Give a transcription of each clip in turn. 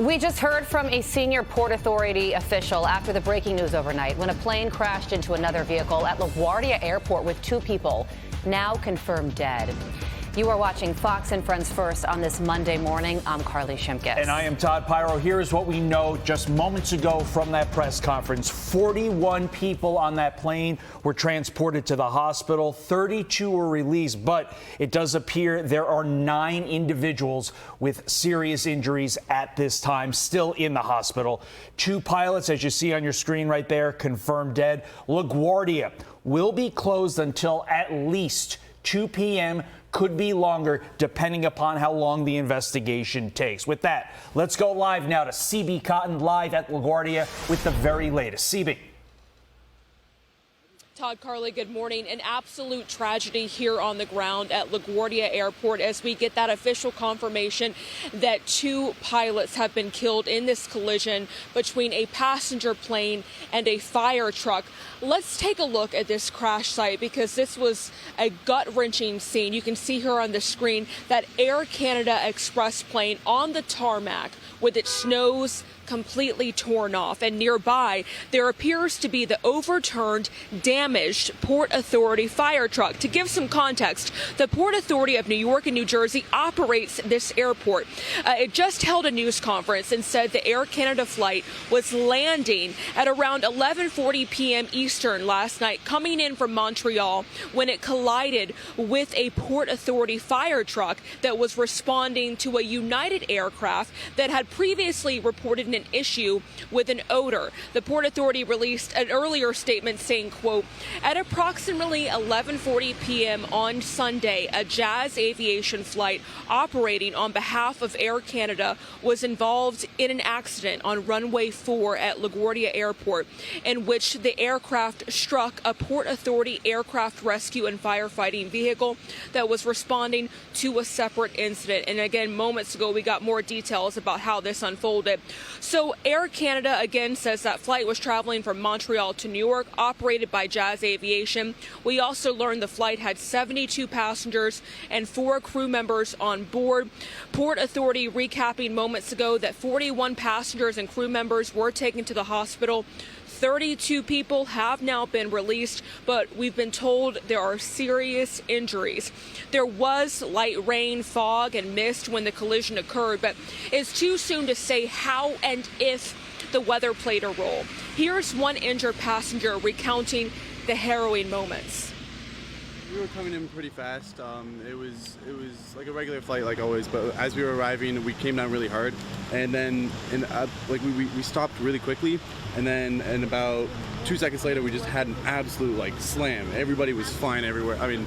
We just heard from a senior Port Authority official after the breaking news overnight when a plane crashed into another vehicle at LaGuardia Airport with 2 people now confirmed dead. You are watching Fox and Friends First on this Monday morning. I'm Carly Shimkus. And I am Todd Pyro. Here is what we know just moments ago from that press conference. 41 people on that plane were transported to the hospital. 32 were released, but it does appear there are 9 individuals with serious injuries at this time still in the hospital. 2 pilots, as you see on your screen right there, confirmed dead. LaGuardia will be closed until at least 2 p.m., could be longer depending upon how long the investigation takes. With that, let's go live now to CB Cotton live at LaGuardia with the very latest. CB. Todd, Carly, good morning. An absolute tragedy here on the ground at LaGuardia Airport as we get that official confirmation that 2 pilots have been killed in this collision between a passenger plane and a fire truck. Let's take a look at this crash site because this was a gut-wrenching scene. You can see here on the screen that Air Canada Express plane on the tarmac with its nose completely torn off, and nearby there appears to be the overturned, damaged Port Authority fire truck. To give some context, the Port Authority of New York and New Jersey operates this airport. It just held a news conference and said the Air Canada flight was landing at around 11:40 p.m. Eastern last night, coming in from Montreal when it collided with a Port Authority fire truck that was responding to a United aircraft that had previously reported an issue with an odor. The Port Authority released an earlier statement saying, quote, at approximately 11:40 p.m. on Sunday, a Jazz Aviation flight operating on behalf of Air Canada was involved in an accident on runway 4 at LaGuardia Airport in which the aircraft struck a Port Authority aircraft rescue and firefighting vehicle that was responding to a separate incident. And again, moments ago, we got more details about how this unfolded. So Air Canada again says that flight was traveling from Montreal to New York, operated by Jazz Aviation. We also learned the flight had 72 passengers and 4 crew members on board. Port Authority recapping moments ago that 41 passengers and crew members were taken to the hospital. 32 people have now been released, but we've been told there are serious injuries. There was light rain, fog, and mist when the collision occurred, but it's too soon to say how and if the weather played a role. Here's one injured passenger recounting the harrowing moments. We were coming in pretty fast. It was like a regular flight, like always. But as we were arriving, we came down really hard, and then we stopped really quickly, and then and about 2 seconds later, we just had an absolute slam. Everybody was flying everywhere. I mean,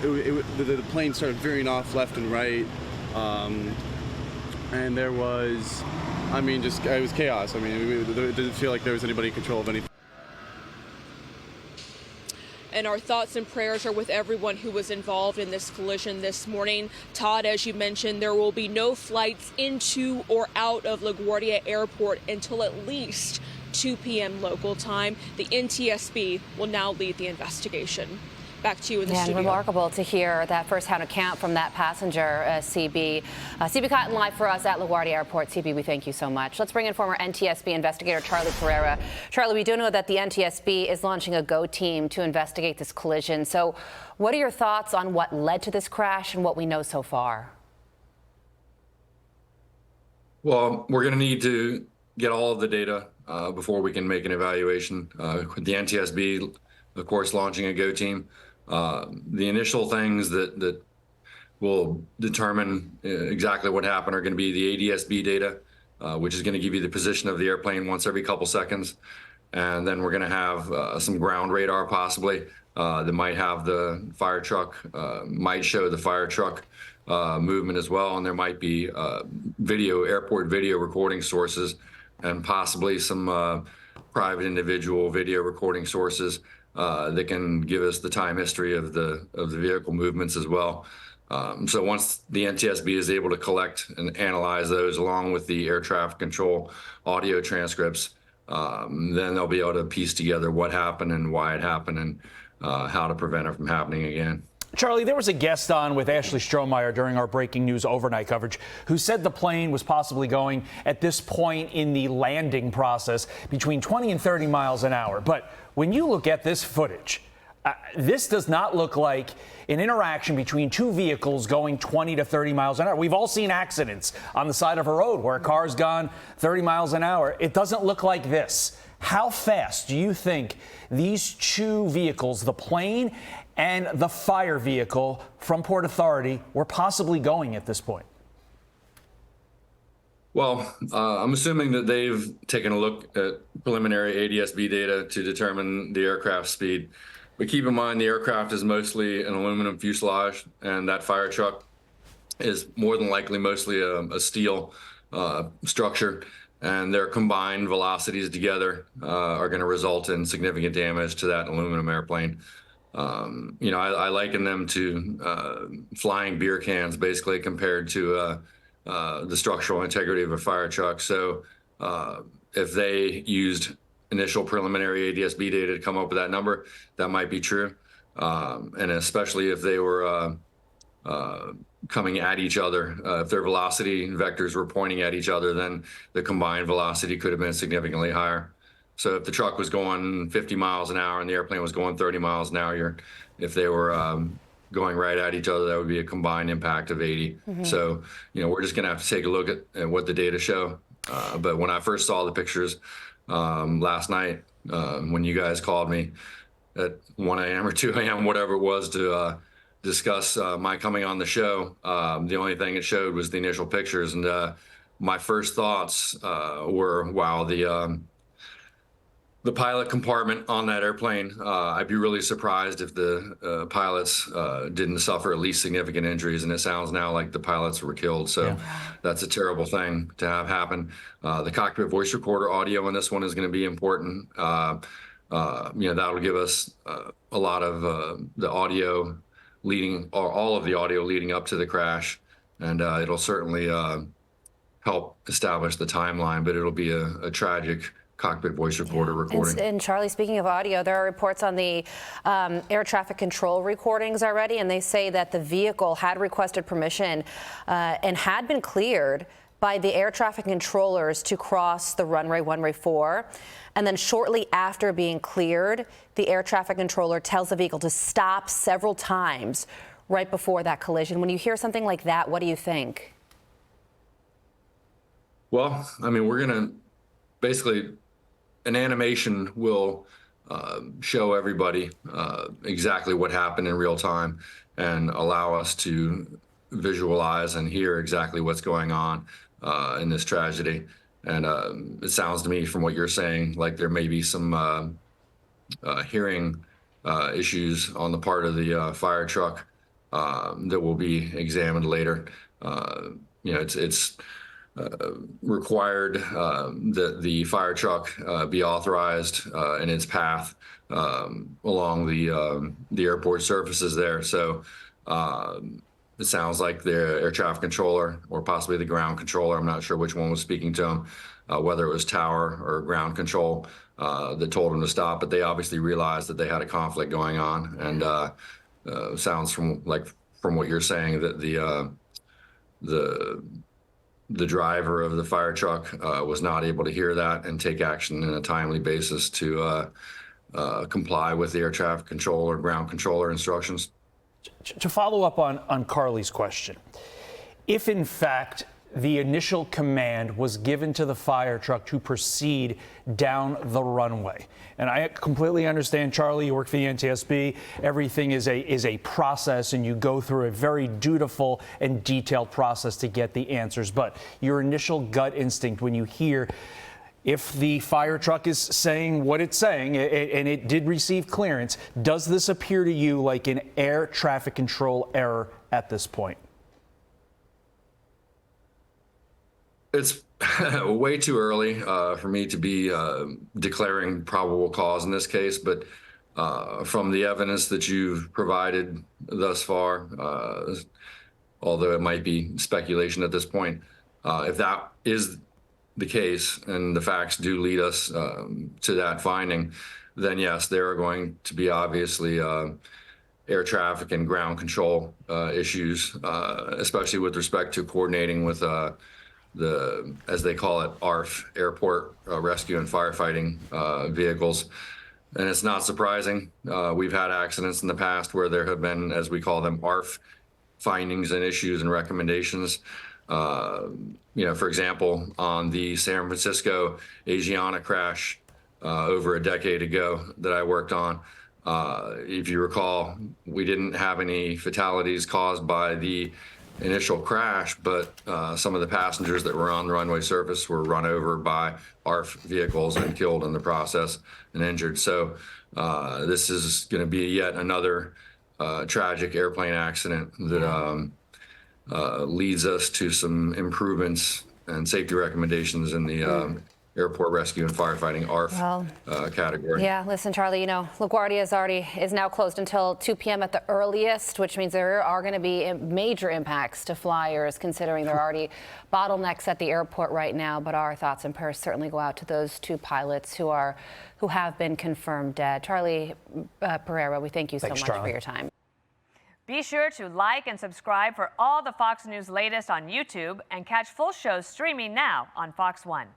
the plane started veering off left and right, and there was, it was chaos. I mean, it didn't feel like there was anybody in control of anything. And our thoughts and prayers are with everyone who was involved in this collision this morning. Todd, as you mentioned, there will be no flights into or out of LaGuardia Airport until at least 2 p.m. local time. The NTSB will now lead the investigation. Back to you in the studio. Remarkable to hear that first-hand account from that passenger, CB. CB Cotton live for us at LaGuardia Airport. CB, we thank you so much. Let's bring in former NTSB investigator Charley Pereira. Charley, we do know that the NTSB is launching a GO team to investigate this collision. So what are your thoughts on what led to this crash and what we know so far? Well, we're going to need to get all of the data before we can make an evaluation. The NTSB, of course, launching a GO team. The initial things that will determine exactly what happened are going to be the ADSB data, which is going to give you the position of the airplane once every couple seconds. And then we're going to have some ground radar possibly that might have the fire truck, might show the fire truck movement as well. And there might be airport video recording sources and possibly some private individual video recording sources that can give us the time history of the vehicle movements as well. So once the NTSB is able to collect and analyze those along with the air traffic control audio transcripts, then they'll be able to piece together what happened and why it happened and how to prevent it from happening again. Charlie, there was a guest on with Ashley Strowmire during our breaking news overnight coverage who said the plane was possibly going at this point in the landing process between 20 and 30 miles an hour. But when you look at this footage, this does not look like an interaction between two vehicles going 20 to 30 miles an hour. We've all seen accidents on the side of a road where a car's gone 30 miles an hour. It doesn't look like this. How fast do you think these two vehicles, the plane and the fire vehicle from Port Authority, were possibly going at this point? Well, I'm assuming that they've taken a look at preliminary ADSB data to determine the aircraft speed. But keep in mind, the aircraft is mostly an aluminum fuselage, and that fire truck is more than likely mostly a steel structure. And their combined velocities together are going to result in significant damage to that aluminum airplane. I liken them to flying beer cans, basically, compared to the structural integrity of a fire truck. So if they used initial preliminary ADSB data to come up with that number, that might be true. And especially if they were coming at each other, if their velocity vectors were pointing at each other, then the combined velocity could have been significantly higher. So if the truck was going 50 miles an hour and the airplane was going 30 miles an hour, if they were going right at each other, that would be a combined impact of 80. Mm-hmm. So, we're just going to have to take a look at what the data show. But when I first saw the pictures last night, when you guys called me at 1 a.m. or 2 a.m., whatever it was, to discuss my coming on the show, the only thing it showed was the initial pictures. And my first thoughts were, wow, the pilot compartment on that airplane, I'd be really surprised if the pilots didn't suffer at least significant injuries. And it sounds now like the pilots were killed. So that's a terrible thing to have happen. The cockpit voice recorder audio on this one is going to be important. That'll give us a lot of the audio leading, or all of the audio leading up to the crash. And it'll certainly help establish the timeline, but it'll be a tragic cockpit voice recorder recording. And Charlie, speaking of audio, there are reports on the air traffic control recordings already, and they say that the vehicle had requested permission and had been cleared by the air traffic controllers to cross the runway 4. And then shortly after being cleared, the air traffic controller tells the vehicle to stop several times right before that collision. When you hear something like that, what do you think? Well, we're going to basically, an animation will show everybody exactly what happened in real time and allow us to visualize and hear exactly what's going on in this tragedy. And it sounds to me, from what you're saying, like there may be some hearing issues on the part of the fire truck that will be examined later. It's required that the fire truck be authorized in its path along the airport surfaces there. So it sounds like the air traffic controller, or possibly the ground controller, I'm not sure which one was speaking to him, whether it was tower or ground control, that told him to stop. But they obviously realized that they had a conflict going on. And sounds from what you're saying that the driver of the fire truck was not able to hear that and take action in a timely basis to comply with the air traffic controller, ground controller instructions. To follow up on Carly's question, if in fact the initial command was given to the fire truck to proceed down the runway, and I completely understand, Charlie, you work for the NTSB, everything is a process, and you go through a very dutiful and detailed process to get the answers. But your initial gut instinct when you hear, if the fire truck is saying what it's saying, and it did receive clearance, does this appear to you like an air traffic control error at this point? It's way too early for me to be declaring probable cause in this case, but from the evidence that you've provided thus far, although it might be speculation at this point, if that is the case and the facts do lead us to that finding, then yes, there are going to be obviously air traffic and ground control issues, especially with respect to coordinating with the, as they call it, ARF, Airport Rescue and Firefighting vehicles. And it's not surprising. We've had accidents in the past where there have been, as we call them, ARF findings and issues and recommendations. For example, on the San Francisco Asiana crash over a decade ago that I worked on, if you recall, we didn't have any fatalities caused by the initial crash, but some of the passengers that were on the runway surface were run over by ARF vehicles and killed in the process and injured. So this is going to be yet another tragic airplane accident that leads us to some improvements and safety recommendations in the airport rescue and firefighting ARF category. Yeah, listen, Charlie, LaGuardia is now closed until 2 p.m. at the earliest, which means there are going to be major impacts to flyers, considering there are already bottlenecks at the airport right now. But our thoughts and prayers certainly go out to those 2 pilots who have been confirmed dead. Charley Pereira, we thank you so much for your time. Be sure to like and subscribe for all the Fox News latest on YouTube and catch full shows streaming now on Fox One.